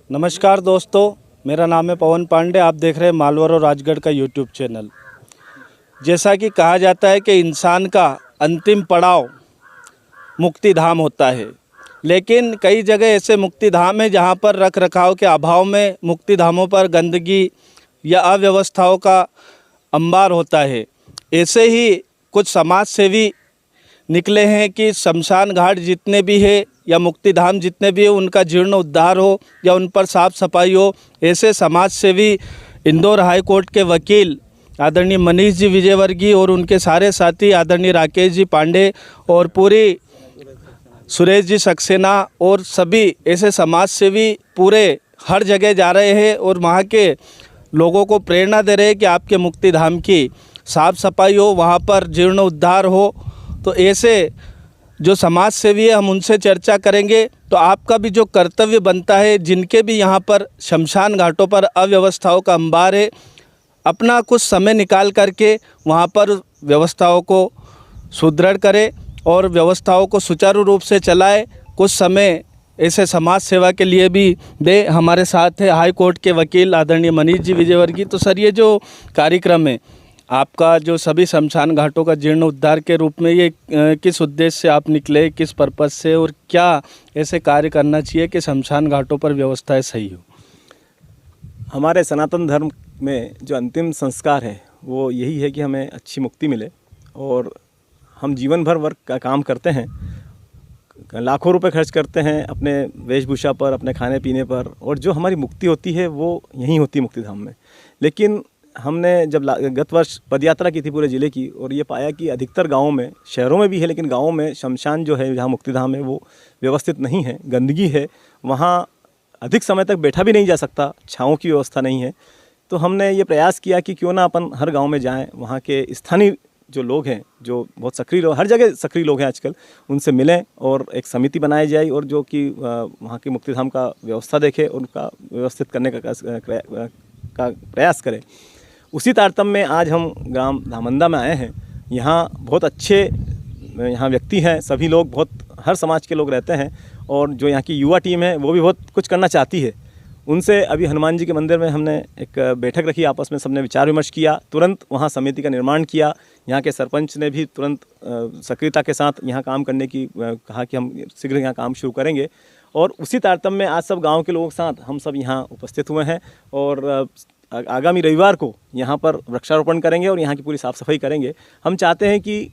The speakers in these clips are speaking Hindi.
नमस्कार दोस्तों, मेरा नाम है पवन पांडे। आप देख रहे हैं मालवा और राजगढ़ का यूट्यूब चैनल। जैसा कि कहा जाता है कि इंसान का अंतिम पड़ाव मुक्ति धाम होता है, लेकिन कई जगह ऐसे मुक्ति धाम है जहां पर रख रखाव के अभाव में मुक्ति धामों पर गंदगी या अव्यवस्थाओं का अंबार होता है। ऐसे ही कुछ समाज सेवी निकले हैं कि शमशान घाट जितने भी है या मुक्ति धाम जितने भी है उनका जीर्ण उद्धार हो या उन पर साफ सफाई हो। ऐसे समाज सेवी इंदौर हाई कोर्ट के वकील आदरणीय मनीष जी विजयवर्गीय और उनके सारे साथी आदरणीय राकेश जी पांडे और पूरी सुरेश जी सक्सेना और सभी ऐसे समाज सेवी पूरे हर जगह जा रहे हैं और वहाँ के लोगों को प्रेरणा दे रहे हैं कि आपके मुक्ति धाम की साफ सफाई हो, वहाँ पर जीर्ण उद्धार हो। तो ऐसे जो समाज सेवी है हम उनसे चर्चा करेंगे। तो आपका भी जो कर्तव्य बनता है, जिनके भी यहाँ पर शमशान घाटों पर अव्यवस्थाओं का अंबार है, अपना कुछ समय निकाल करके वहाँ पर व्यवस्थाओं को सुदृढ़ करें और व्यवस्थाओं को सुचारू रूप से चलाए। कुछ समय ऐसे समाज सेवा के लिए भी दे। हमारे साथ है हाई कोर्ट के वकील आदरणीय मनीष जी विजयवर्गीय। तो सर, ये जो कार्यक्रम है आपका, जो सभी शमशान घाटों का जीर्ण उद्धार के रूप में, ये किस उद्देश्य से आप निकले, किस पर्पज़ से, और क्या ऐसे कार्य करना चाहिए कि शमशान घाटों पर व्यवस्थाएं सही हो? हमारे सनातन धर्म में जो अंतिम संस्कार है वो यही है कि हमें अच्छी मुक्ति मिले। और हम जीवन भर वर्क का काम करते हैं, लाखों रुपए खर्च करते हैं अपने वेशभूषा पर, अपने खाने पीने पर, और जो हमारी मुक्ति होती है वो यहीं होती है मुक्ति धाम में। लेकिन हमने जब गत वर्ष पदयात्रा की थी पूरे ज़िले की, और ये पाया कि अधिकतर गाँवों में, शहरों में भी है लेकिन गाँवों में शमशान जो है, जहाँ मुक्ति धाम है, वो व्यवस्थित नहीं है, गंदगी है, वहाँ अधिक समय तक बैठा भी नहीं जा सकता, छाँव की व्यवस्था नहीं है। तो हमने ये प्रयास किया कि क्यों ना अपन हर गाँव में जाएँ, वहाँ के स्थानीय जो लोग हैं, जो बहुत सक्रिय लोग, हर जगह सक्रिय लोग हैं आजकल, उनसे मिलें और एक समिति बनाई जाए और जो कि वहाँ की मुक्ति धाम का व्यवस्था देखे, उनका व्यवस्थित करने का प्रयास करें। उसी तारतम्य में आज हम ग्राम धामंदा में आए हैं। यहाँ बहुत अच्छे यहाँ व्यक्ति हैं, सभी लोग, बहुत हर समाज के लोग रहते हैं, और जो यहाँ की युवा टीम है वो भी बहुत कुछ करना चाहती है। उनसे अभी हनुमान जी के मंदिर में हमने एक बैठक रखी, आपस में सबने विचार विमर्श किया, तुरंत वहाँ समिति का निर्माण किया। यहाँ के सरपंच ने भी तुरंत सक्रियता के साथ यहाँ काम करने की कहा कि हम शीघ्र यहाँ काम शुरू करेंगे। और उसी तारतम्य में आज सब गाँव के लोगों के साथ हम सब यहाँ उपस्थित हुए हैं और आगामी रविवार को यहाँ पर वृक्षारोपण करेंगे और यहाँ की पूरी साफ़ सफाई करेंगे। हम चाहते हैं कि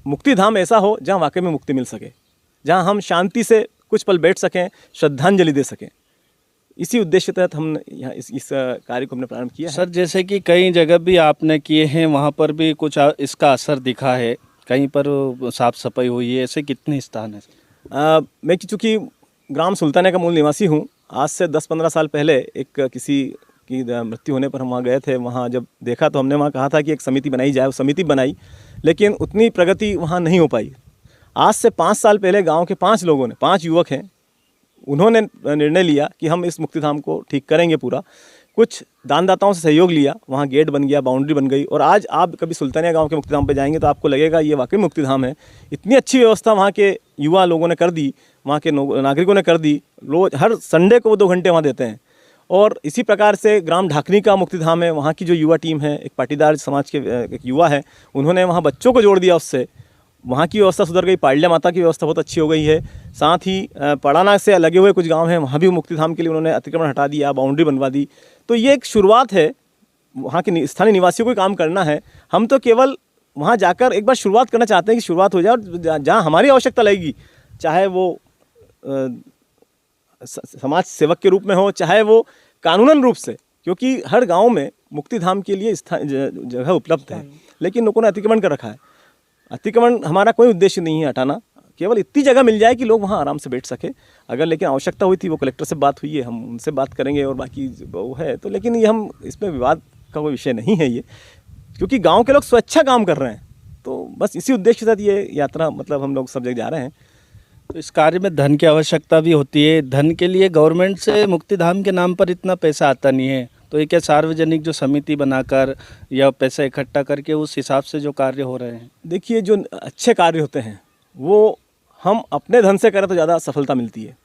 मुक्ति धाम ऐसा हो जहाँ वाकई में मुक्ति मिल सके, जहाँ हम शांति से कुछ पल बैठ सकें, श्रद्धांजलि दे सकें। इसी उद्देश्य तहत हम यहाँ इस कार्य को हमने प्रारंभ किया है। सर, जैसे कि कई जगह भी आपने किए हैं, वहाँ पर भी कुछ इसका असर दिखा है, कहीं पर साफ सफाई हुई है, ऐसे कितने स्थान हैं? मैं चूँकि ग्राम सुल्तानिया का मूल निवासी हूँ, आज से 10-15 साल पहले एक किसी की मृत्यु होने पर हम वहाँ गए थे। वहाँ जब देखा तो हमने वहाँ कहा था कि एक समिति बनाई जाए, वो समिति बनाई, लेकिन उतनी प्रगति वहाँ नहीं हो पाई। आज से 5 साल पहले गांव के 5 लोगों ने, 5 युवक हैं, उन्होंने निर्णय लिया कि हम इस मुक्ति धाम को ठीक करेंगे पूरा। कुछ दानदाताओं से सहयोग लिया, वहाँ गेट बन गया, बाउंड्री बन गई, और आज आप कभी सुल्तानिया गांव के मुक्ति धाम पे जाएंगे तो आपको लगेगा ये वाकई मुक्ति धाम है। इतनी अच्छी व्यवस्था वहाँ के युवा लोगों ने कर दी, वहाँ के नागरिकों ने कर दी। रोज हर संडे को वो 2 घंटे वहाँ देते हैं। और इसी प्रकार से ग्राम ढाकनी का मुक्ति धाम है, वहाँ की जो युवा टीम है, एक पाटीदार समाज के एक युवा है, उन्होंने वहाँ बच्चों को जोड़ दिया, उससे वहाँ की व्यवस्था सुधर गई। पाडल्या माता की व्यवस्था बहुत अच्छी हो गई है। साथ ही पड़ाना से लगे हुए कुछ गांव हैं, वहाँ भी मुक्ति धाम के लिए उन्होंने अतिक्रमण हटा दिया, बाउंड्री बनवा दी। तो ये एक शुरुआत है, वहाँ के स्थानीय निवासियों को काम करना है। हम तो केवल वहाँ जाकर एक बार शुरुआत करना चाहते हैं कि शुरुआत हो जाए, और जहाँ हमारी आवश्यकता लगेगी, चाहे वो समाज सेवक के रूप में हो, चाहे वो कानूनन रूप से, क्योंकि हर गांव में मुक्ति धाम के लिए जगह उपलब्ध है, लेकिन लोगों ने अतिक्रमण कर रखा है। अतिक्रमण हमारा कोई उद्देश्य नहीं है हटाना, केवल इतनी जगह मिल जाए कि लोग वहाँ आराम से बैठ सके। अगर लेकिन आवश्यकता हुई थी, वो कलेक्टर से बात हुई है, हम उनसे बात करेंगे, और बाकी वो है तो, लेकिन ये हम इसमें विवाद का कोई विषय नहीं है ये, क्योंकि गाँव के लोग स्वेच्छा काम कर रहे हैं। तो बस इसी उद्देश्य के साथ ये यात्रा, मतलब हम लोग सब जगह जा रहे हैं। तो इस कार्य में धन की आवश्यकता भी होती है। धन के लिए गवर्नमेंट से मुक्ति धाम के नाम पर इतना पैसा आता नहीं है, तो ये क्या सार्वजनिक जो समिति बनाकर या पैसा इकट्ठा करके उस हिसाब से जो कार्य हो रहे हैं? देखिए, जो अच्छे कार्य होते हैं वो हम अपने धन से करें तो ज़्यादा सफलता मिलती है।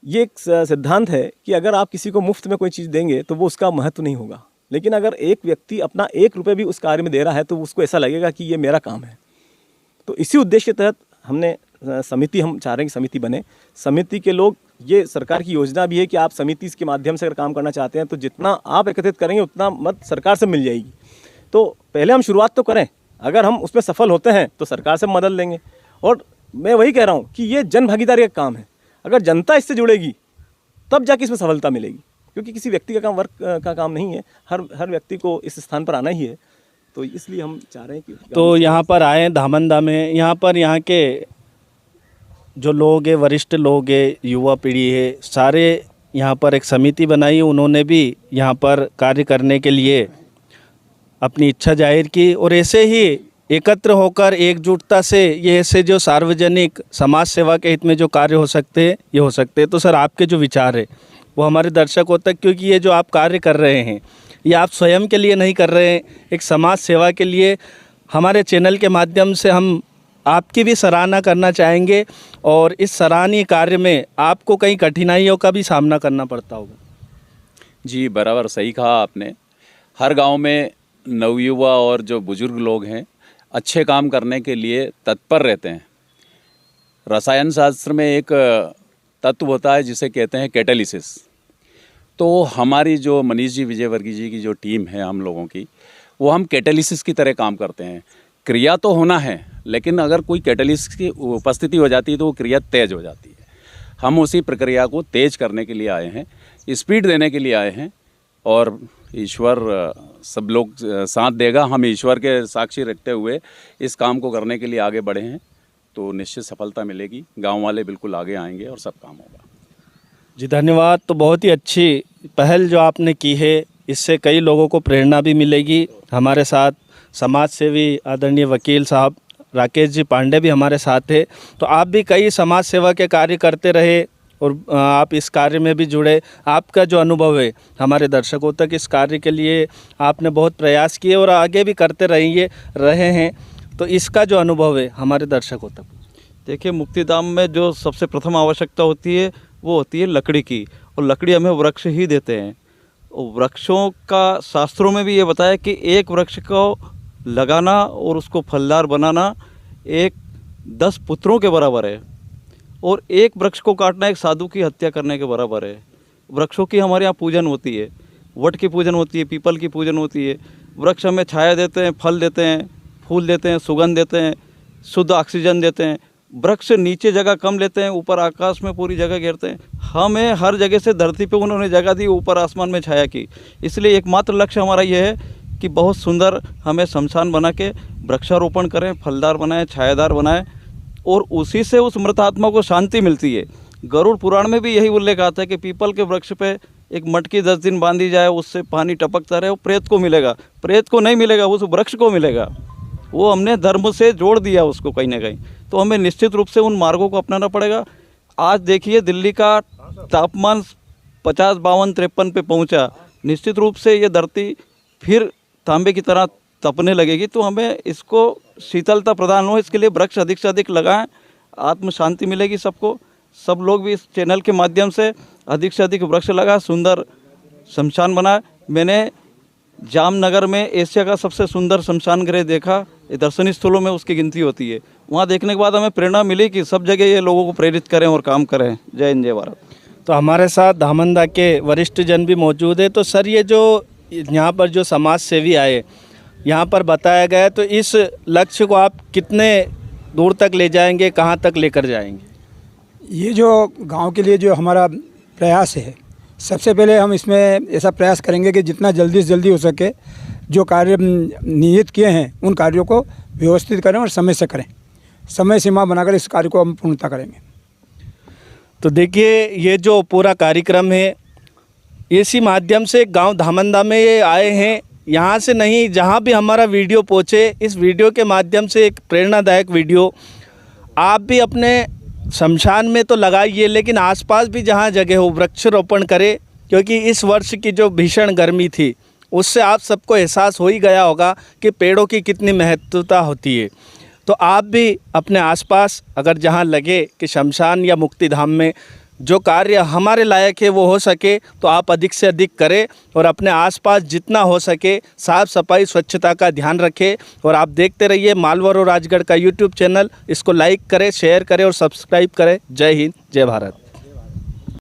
ये एक सिद्धांत है कि अगर आप किसी को मुफ्त में कोई चीज़ देंगे तो वो उसका महत्व नहीं होगा, लेकिन अगर एक व्यक्ति अपना 1 रुपये भी उस कार्य में दे रहा है तो उसको ऐसा लगेगा कि ये मेरा काम है। तो इसी उद्देश्य के तहत हमने समिति, हम चाह रहे हैं कि समिति बने। समिति के लोग, ये सरकार की योजना भी है कि आप समिति के माध्यम से अगर काम करना चाहते हैं तो जितना आप एकत्रित करेंगे उतना मदद सरकार से मिल जाएगी। तो पहले हम शुरुआत तो करें, अगर हम उसमें सफल होते हैं तो सरकार से मदद लेंगे। और मैं वही कह रहा हूँ कि ये जन भागीदारी का काम है, अगर जनता इससे जुड़ेगी तब जाके इसमें सफलता मिलेगी, क्योंकि किसी व्यक्ति का काम, वर्ग का काम नहीं है, हर व्यक्ति को इस स्थान पर आना ही है। तो इसलिए हम चाह रहे हैं कि तो यहाँ पर आए धामंदा में, यहाँ के जो लोग हैं, वरिष्ठ लोग हैं, युवा पीढ़ी है, सारे यहाँ पर एक समिति बनाई, उन्होंने भी यहाँ पर कार्य करने के लिए अपनी इच्छा जाहिर की। और ऐसे ही एकत्र होकर एकजुटता से ये ऐसे जो सार्वजनिक समाज सेवा के हित में जो कार्य हो सकते हैं, ये हो सकते हैं। तो सर, आपके जो विचार है वो हमारे दर्शकों तक, क्योंकि ये जो आप कार्य कर रहे हैं ये आप स्वयं के लिए नहीं कर रहे हैं, एक समाज सेवा के लिए। हमारे चैनल के माध्यम से हम आपकी भी सराहना करना चाहेंगे, और इस सराहनीय कार्य में आपको कई कठिनाइयों का भी सामना करना पड़ता होगा। जी, बराबर सही कहा आपने। हर गांव में नवयुवा और जो बुजुर्ग लोग हैं अच्छे काम करने के लिए तत्पर रहते हैं। रसायन शास्त्र में एक तत्व होता है जिसे कहते हैं कैटालिसिस। तो हमारी जो मनीष जी, विजयवर्गीय जी की जो टीम है हम लोगों की, वो हम कैटालिसिस की तरह काम करते हैं। क्रिया तो होना है, लेकिन अगर कोई कैटालिसिस की उपस्थिति हो जाती है तो वो क्रिया तेज हो जाती है। हम उसी प्रक्रिया को तेज करने के लिए आए हैं, स्पीड देने के लिए आए हैं, और ईश्वर सब लोग साथ देगा। हम ईश्वर के साक्षी रखते हुए इस काम को करने के लिए आगे बढ़े हैं, तो निश्चित सफलता मिलेगी। गांव वाले बिल्कुल आगे आएंगे और सब काम होगा। जी, धन्यवाद। तो बहुत ही अच्छी पहल जो आपने की है, इससे कई लोगों को प्रेरणा भी मिलेगी। हमारे साथ समाज सेवी आदरणीय वकील साहब राकेश जी पांडे भी हमारे साथ है। तो आप भी कई समाज सेवा के कार्य करते रहे और आप इस कार्य में भी जुड़े। आपका जो अनुभव है हमारे दर्शकों तक, इस कार्य के लिए आपने बहुत प्रयास किए और आगे भी करते रहे हैं। तो इसका जो अनुभव है हमारे दर्शकों तक। देखिए, मुक्तिधाम में जो सबसे प्रथम आवश्यकता होती है वो होती है लकड़ी की, और लकड़ी हमें वृक्ष ही देते हैं। और वृक्षों का शास्त्रों में भी ये बताया कि एक वृक्ष को लगाना और उसको फलदार बनाना 10 पुत्रों के बराबर है, और एक वृक्ष को काटना एक साधु की हत्या करने के बराबर है। वृक्षों की हमारे यहाँ पूजन होती है, वट की पूजन होती है, पीपल की पूजन होती है। वृक्ष हमें छाया देते हैं, फल देते हैं, फूल देते हैं, सुगंध देते हैं, शुद्ध ऑक्सीजन देते हैं। वृक्ष नीचे जगह कम लेते हैं, ऊपर आकाश में पूरी जगह घेरते हैं। हमें हर जगह से धरती पे उन्होंने जगह दी, ऊपर आसमान में छाया की। इसलिए एकमात्र लक्ष्य हमारा ये है कि बहुत सुंदर हमें शमशान बना के वृक्षारोपण करें, फलदार बनाएं, छायादार बनाएं, और उसी से उस मृत आत्मा को शांति मिलती है। गरुड़ पुराण में भी यही उल्लेख आता है कि पीपल के वृक्ष पे एक मटकी 10 दिन बांधी जाए, उससे पानी टपकता रहे, वो प्रेत को मिलेगा। प्रेत को नहीं मिलेगा, उस वृक्ष को मिलेगा। वो हमने धर्म से जोड़ दिया उसको कहीं ना कहीं। तो हमें निश्चित रूप से उन मार्गों को अपनाना पड़ेगा। आज देखिए, दिल्ली का तापमान 50, 52, 53 पे पहुंचा। निश्चित रूप से ये धरती फिर तांबे की तरह तपने लगेगी। तो हमें इसको शीतलता प्रदान हो, इसके लिए वृक्ष अधिक से अधिक लगाएं, आत्म शांति मिलेगी सबको। सब लोग भी इस चैनल के माध्यम से अधिक वृक्ष लगाएं, सुंदर शमशान बनाए। मैंने जामनगर में एशिया का सबसे सुंदर शमशान गृह देखा। ये दर्शनीय स्थलों में उसकी गिनती होती है। वहाँ देखने के बाद हमें प्रेरणा मिली कि सब जगह ये लोगों को प्रेरित करें और काम करें। जय हिंद, जय भारत। तो हमारे साथ धामंदा के वरिष्ठ जन भी मौजूद है। तो सर, ये जो यहाँ पर जो समाज सेवी आए, यहाँ पर बताया गया, तो इस लक्ष्य को आप कितने दूर तक ले जाएंगे, कहाँ तक लेकर जाएंगे? ये जो गांव के लिए जो हमारा प्रयास है, सबसे पहले हम इसमें ऐसा प्रयास करेंगे कि जितना जल्दी से जल्दी हो सके जो कार्य निहित किए हैं उन कार्यों को व्यवस्थित करें और समय से करें। समय सीमा बनाकर इस कार्य को हम पूर्णता करेंगे। तो देखिए, ये जो पूरा कार्यक्रम है, इसी माध्यम से गांव धामंदा में ये आए हैं। यहाँ से नहीं, जहाँ भी हमारा वीडियो पहुँचे, इस वीडियो के माध्यम से एक प्रेरणादायक वीडियो आप भी अपने शमशान में तो लगाइए, लेकिन आसपास भी जहाँ जगह हो वृक्षारोपण करें। क्योंकि इस वर्ष की जो भीषण गर्मी थी, उससे आप सबको एहसास हो ही गया होगा कि पेड़ों की कितनी महत्वता होती है। तो आप भी अपने आसपास अगर जहाँ लगे कि शमशान या मुक्तिधाम में जो कार्य हमारे लायक है वो हो सके तो आप अधिक से अधिक करें और अपने आसपास जितना हो सके साफ़ सफाई स्वच्छता का ध्यान रखें। और आप देखते रहिए मालवा रो राजगढ़ का यूट्यूब चैनल। इसको लाइक करें, शेयर करें और सब्सक्राइब करें। जय हिंद, जय भारत।